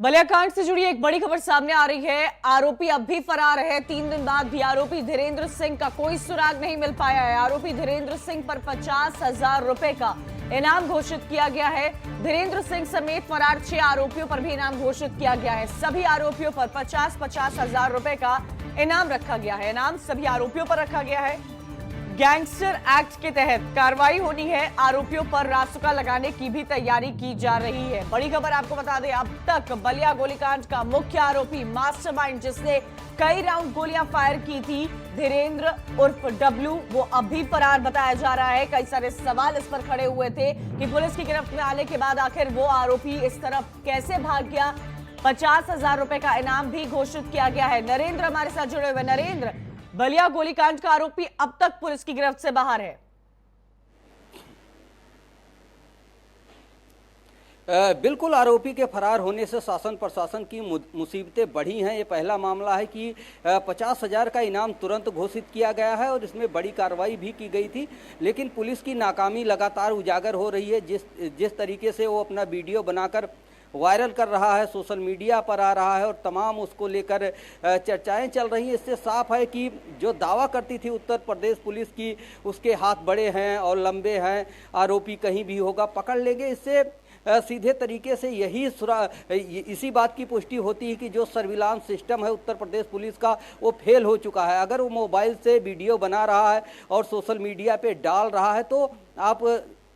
बलियाकांड से जुड़ी एक बड़ी खबर सामने आ रही है। आरोपी अब भी फरार है। 3 दिन बाद भी आरोपी धीरेन्द्र सिंह का कोई सुराग नहीं मिल पाया है। आरोपी धीरेन्द्र सिंह पर 50,000 रुपए का इनाम घोषित किया गया है। धीरेन्द्र सिंह समेत फरार 6 आरोपियों पर भी इनाम घोषित किया गया है। सभी आरोपियों पर 50,000 रुपए का इनाम रखा गया है। इनाम सभी आरोपियों पर रखा गया है। गैंगस्टर एक्ट के तहत कार्रवाई होनी है। आरोपियों पर रासुका लगाने की भी तैयारी की जा रही है। बड़ी खबर आपको बता दें, अब तक बलिया गोलीकांड का मुख्य आरोपी मास्टरमाइंड जिसने कई राउंड गोलियां फायर की थी, धीरेन्द्र उर्फ डब्लू, वो अब भी फरार बताया जा रहा है। कई सारे सवाल इस पर खड़े हुए थे कि पुलिस की गिरफ्त में आने के बाद आखिर वो आरोपी इस तरफ कैसे भाग गया। 50,000 रुपए का इनाम भी घोषित किया गया है। नरेंद्र हमारे साथ जुड़े हुए। नरेंद्र, बलिया गोलीकांड का आरोपी अब तक पुलिस की गिरफ्त से बाहर है। बिल्कुल, आरोपी के फरार होने से शासन प्रशासन की मुसीबतें बढ़ी हैं। ये पहला मामला है कि 50,000 का इनाम तुरंत घोषित किया गया है और इसमें बड़ी कार्रवाई भी की गई थी, लेकिन पुलिस की नाकामी लगातार उजागर हो रही है। जिस तरीके से वो अपना वीडियो बनाकर वायरल कर रहा है, सोशल मीडिया पर आ रहा है और तमाम उसको लेकर चर्चाएं चल रही हैं। इससे साफ है कि जो दावा करती थी उत्तर प्रदेश पुलिस की, उसके हाथ बड़े हैं और लंबे हैं, आरोपी कहीं भी होगा पकड़ लेंगे। इससे सीधे तरीके से इसी बात की पुष्टि होती है कि जो सर्विलांस सिस्टम है उत्तर प्रदेश पुलिस का, वो फेल हो चुका है। अगर वो मोबाइल से वीडियो बना रहा है और सोशल मीडिया पे डाल रहा है तो आप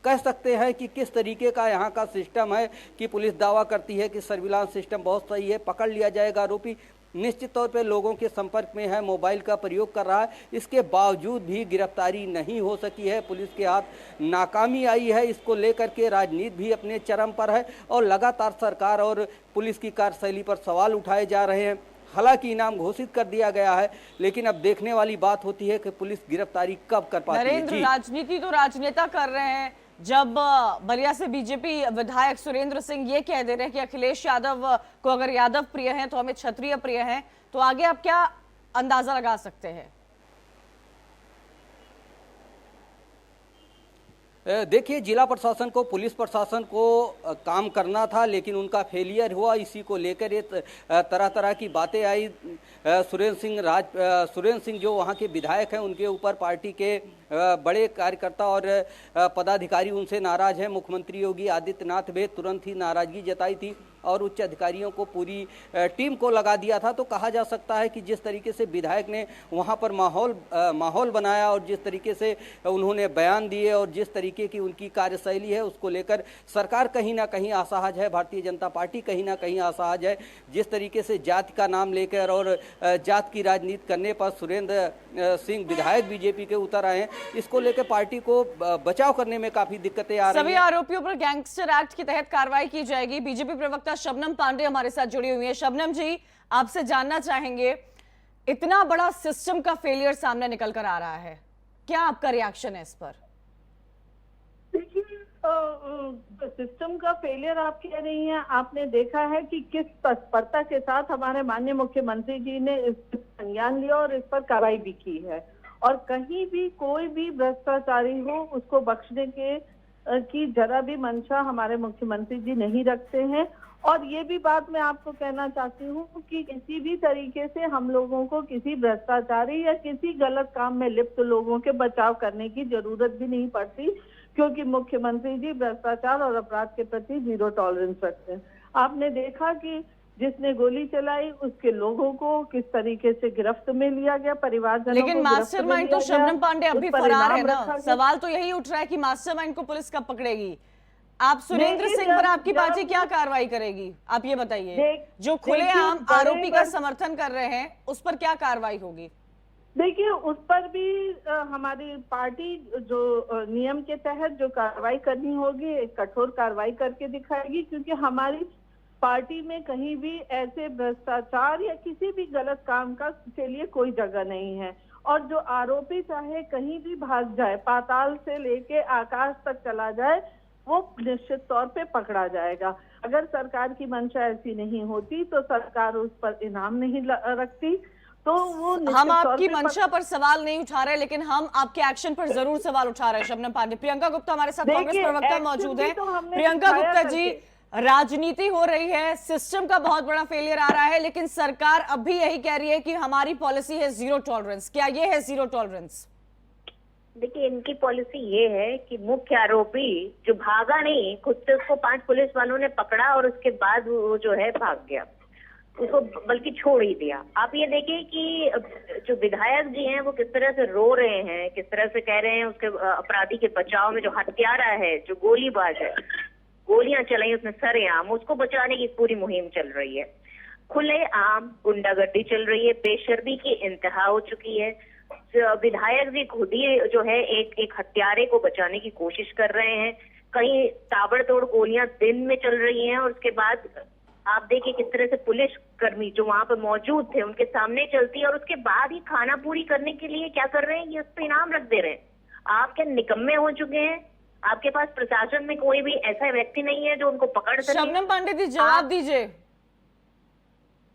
कह सकते हैं कि किस तरीके का यहाँ का सिस्टम है कि पुलिस दावा करती है कि सर्विलांस सिस्टम बहुत सही है, पकड़ लिया जाएगा। आरोपी निश्चित तौर पे लोगों के संपर्क में है, मोबाइल का प्रयोग कर रहा है, इसके बावजूद भी गिरफ्तारी नहीं हो सकी है। पुलिस के हाथ नाकामी आई है। इसको लेकर के राजनीति भी अपने चरम पर है और लगातार सरकार और पुलिस की कार्यशैली पर सवाल उठाए जा रहे हैं। हालांकि इनाम घोषित कर दिया गया है, लेकिन अब देखने वाली बात होती है कि पुलिस गिरफ्तारी कब कर पाती है। नरेंद्र, राजनीति तो राजनेता कर रहे हैं। जब बलिया से बीजेपी विधायक सुरेंद्र सिंह ये कह दे रहे हैं कि अखिलेश यादव को अगर यादव प्रिय हैं तो हमें क्षत्रिय प्रिय हैं, तो आगे आप क्या अंदाजा लगा सकते हैं? देखिए, जिला प्रशासन को, पुलिस प्रशासन को काम करना था, लेकिन उनका फेलियर हुआ। इसी को लेकर ये तरह तरह की बातें आई। सुरेंद्र सिंह जो वहाँ के विधायक हैं, उनके ऊपर पार्टी के बड़े कार्यकर्ता और पदाधिकारी उनसे नाराज हैं। मुख्यमंत्री योगी आदित्यनाथ भी तुरंत ही नाराजगी जताई थी और उच्च अधिकारियों को, पूरी टीम को लगा दिया था। तो कहा जा सकता है कि जिस तरीके से विधायक ने वहां पर माहौल बनाया और जिस तरीके से उन्होंने बयान दिए और जिस तरीके की उनकी कार्यशैली है, उसको लेकर सरकार कहीं ना कहीं असहज है। भारतीय जनता पार्टी कहीं ना कहीं असहज है। जिस तरीके से जाति का नाम लेकर और जात की राजनीति करने पर सुरेंद्र सिंह विधायक बीजेपी के उतर आए हैं, इसको लेकर पार्टी को बचाव करने में काफी दिक्कतें आ रही हैं। सभी आरोपियों पर गैंगस्टर एक्ट के तहत कार्रवाई की जाएगी। बीजेपी प्रवक्ता शबनम पांडे हमारे साथ जुड़ी हुई है। शबनम जी, आपसे जानना चाहेंगे, इतना बड़ा सिस्टम का फेलियर सामने निकल कर आ रहा है, क्या आपका रिएक्शन है इस पर? देखिए, सिस्टम का फेलियर आप कह रही हैं। आपने देखा है कि किस तत्परता के साथ हमारे माननीय मुख्यमंत्री जी ने इस संज्ञान लिया और इस पर कार्रवाई भी की है। और कहीं भी कोई भी भ्रष्टाचारी हो, उसको बख्शने की जरा भी मंशा हमारे मुख्यमंत्री जी नहीं रखते हैं। और ये भी बात मैं आपको कहना चाहती हूँ कि किसी भी तरीके से हम लोगों को किसी भ्रष्टाचारी या किसी गलत काम में लिप्त लोगों के बचाव करने की जरूरत भी नहीं पड़ती, क्योंकि मुख्यमंत्री जी भ्रष्टाचार और अपराध के प्रति 0 टॉलरेंस रखते हैं। आपने देखा कि जिसने गोली चलाई उसके लोगों को किस तरीके से गिरफ्त में लिया गया, परिवारजनों को। लेकिन मास्टरमाइंड तो शबनम पांडे अभी फरार है ना। सवाल तो यही उठ रहा है कि मास्टरमाइंड को पुलिस कब पकड़ेगी? आप सुरेंद्र सिंह पर आपकी पार्टी क्या कार्रवाई करेगी, आप ये बताइए। जो खुलेआम आरोपी का समर्थन कर रहे हैं, उस पर क्या कार्रवाई होगी? देखिए, उस पर भी हमारी पार्टी जो नियम के तहत जो कार्रवाई करनी होगी, एक कठोर कार्रवाई करके दिखाएगी, क्योंकि हमारी पार्टी में कहीं भी ऐसे भ्रष्टाचार या किसी भी गलत काम के लिए कोई जगह नहीं है। और जो आरोपी चाहे कहीं भी भाग जाए, पाताल से लेके आकाश तक चला जाए, वो निश्चित तौर पे पकड़ा जाएगा। अगर सरकार की मंशा ऐसी नहीं होती तो सरकार उस पर इनाम नहीं रखती। तो वो हम आपकी मंशा पर सवाल नहीं उठा रहे, लेकिन हम आपके एक्शन पर जरूर सवाल उठा रहे हैं। शबनम पांडे, प्रियंका गुप्ता हमारे साथ कांग्रेस प्रवक्ता मौजूद है। प्रियंका गुप्ता जी, राजनीति हो रही है, सिस्टम का बहुत बड़ा फेलियर आ रहा है, लेकिन सरकार अब भी यही कह रही है कि हमारी पॉलिसी है जीरो टॉलरेंस। क्या ये है जीरो टॉलरेंस? देखिए, इनकी पॉलिसी ये है कि मुख्य आरोपी जो भागा नहीं, खुद से उसको 5 पुलिस वालों ने पकड़ा और उसके बाद वो जो है भाग गया, उसको बल्कि छोड़ ही दिया। आप ये देखिए कि जो विधायक जी हैं वो किस तरह से रो रहे हैं, किस तरह से कह रहे हैं उसके अपराधी के बचाव में जो हत्यारा है, जो गोलीबाज है, गोलियां चलाई उसने सरेआम, उसको बचाने की पूरी मुहिम चल रही है। खुलेआम गुंडागर्दी चल रही है, बेशर्मी की इंतहा हो चुकी है। विधायक जी खुद ही जो है एक हत्यारे को बचाने की कोशिश कर रहे हैं। कहीं ताबड़तोड़ गोलियां दिन में चल रही हैं और उसके बाद आप देखिए किस तरह से पुलिस कर्मी जो वहां पर मौजूद थे उनके सामने चलती है और उसके बाद ही खाना पूरी करने के लिए क्या कर रहे हैं, ये उस पर इनाम रख दे रहे हैं। आप क्या निकम्मे हो चुके हैं? आपके पास प्रशासन में कोई भी ऐसा व्यक्ति नहीं है जो उनको पकड़ सके। शबनम पांडे जी जवाब दीजिए।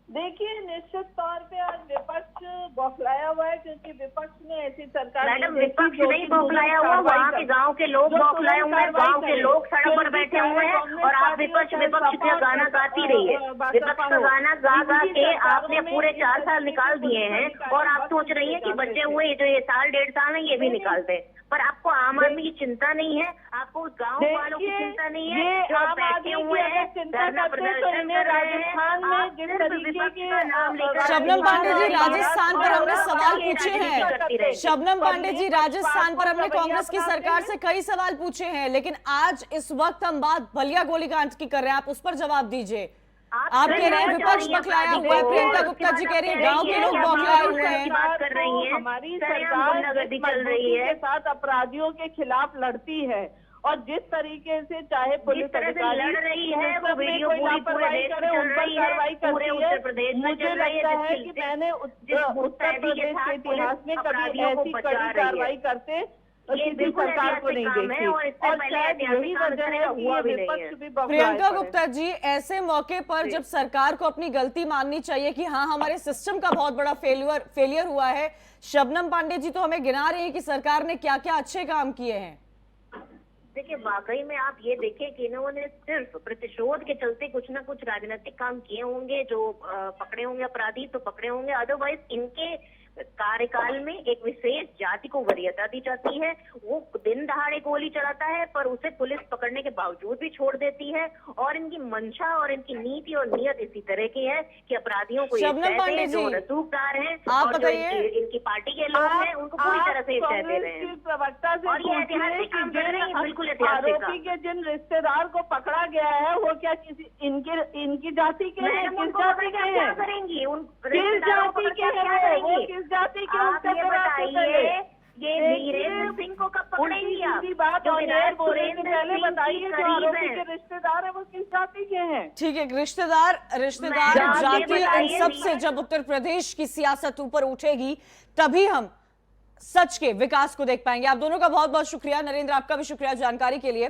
देखिए, निश्चित तौर पे आज विपक्ष बौखलाया हुआ है, क्योंकि विपक्ष ने ऐसी सरकार मैडम, विपक्ष नहीं बौखलाया हुआ, वहाँ के गांव के लोग बौखलाए हुए हैं, गांव के लोग सड़क पर बैठे हुए हैं और आप विपक्ष का गाना गाती रही है। विपक्ष का गाना गा गा के आपने पूरे 4 साल निकाल दिए हैं और आप सोच रही है कि बचे हुए जो ये साल 1.5 साल है ये भी निकाल दें, पर आपको आम आदमी की चिंता नहीं है, आपको उस गाँव वालों की चिंता नहीं है जो बैठे हुए हैं धरना प्रदर्शन कर रहे हैं। आप सिर्फ विपक्ष का नाम लेकर शबनम पांडे जी, राजस्थान पर हमने सवाल पूछे हैं। शबनम पांडे जी, राजस्थान पर हमने कांग्रेस की सरकार से कई सवाल पूछे हैं, लेकिन आज इस वक्त हम बात बलिया गोलीकांड की कर रहे हैं। आप उस पर जवाब दीजिए। आप कह रहे हैं विपक्ष बौखलाया हुआ है, प्रियंका गुप्ता जी कह रही है गांव के लोग बौखलाए हुए हैं। बात कर रही है, हमारी सरकार चल रही है, साथ अपराधियों के खिलाफ लड़ती है और जिस तरीके से चाहे पुलिस अधिकारी लड़ रही है वो वीडियो पूरी पूरे देश में चल रही है, पूरे उत्तर प्रदेश में चल रही है। कि मैंने उत्तर प्रदेश के इतिहास में कभी ऐसी कड़ी कार्रवाई करते किसी सरकार को नहीं देखी और शायद यही वजह है कि ये विपक्ष भी बौखलाए प्रियंका पड़े। गुप्ता जी, ऐसे मौके पर जब सरकार को अपनी गलती माननी चाहिए कि हाँ हमारे सिस्टम का बहुत बड़ा फेलियर हुआ है, शबनम पांडे जी तो हमें गिना रही है कि सरकार ने क्या क्या अच्छे काम किए हैं। देखिए, वाकई में आप ये देखें कि इन्होंने सिर्फ प्रतिशोध के चलते कुछ ना कुछ राजनीतिक काम किए होंगे, जो पकड़े होंगे अपराधी तो पकड़े होंगे, अदरवाइज इनके कार्यकाल में एक विशेष जाति को वरीयता दी जाती है। वो दिन दहाड़े गोली चलाता है पर उसे पुलिस पकड़ने के बावजूद भी छोड़ देती है और इनकी मंशा और इनकी नीति और नियत इसी तरह की है कि अपराधियों को शबनम पांडे जी, रसूखदार हैं आप और जो बताइए इनकी पार्टी के लोग हैं उनको पूरी तरह से तय दे रहे हैं प्रवक्ता से और ये ऐतिहासिक काम कर रहे हैं, बिल्कुल ऐतिहासिक आरोपी के जिन रिश्तेदार को पकड़ा गया है वो क्या किसी इनकी जाति के हैं, किस जाति के हैं, करेंगी उन किस जाति के हैं वो, किस जाति के? आप ये बताइए, ये वीरेंद्र सिंह को कब पकड़ेंगी आप? बात जो विधायक बोलने से सुरेंद्र पहले सिंह बताइए, की जो करीब आरोपी हैं। के रिश्तेदार है वो किस जाति के हैं? ठीक है, रिश्तेदार मैडम, जाति, ये इन बताइए, सबसे जब उत्तर प्रदेश की सियासत ऊपर उठेगी तभी हम सच के विकास को देख पाएंगे। आप दोनों का बहुत बहुत शुक्रिया। नरेंद्र, आपका भी शुक्रिया जानकारी के लिए।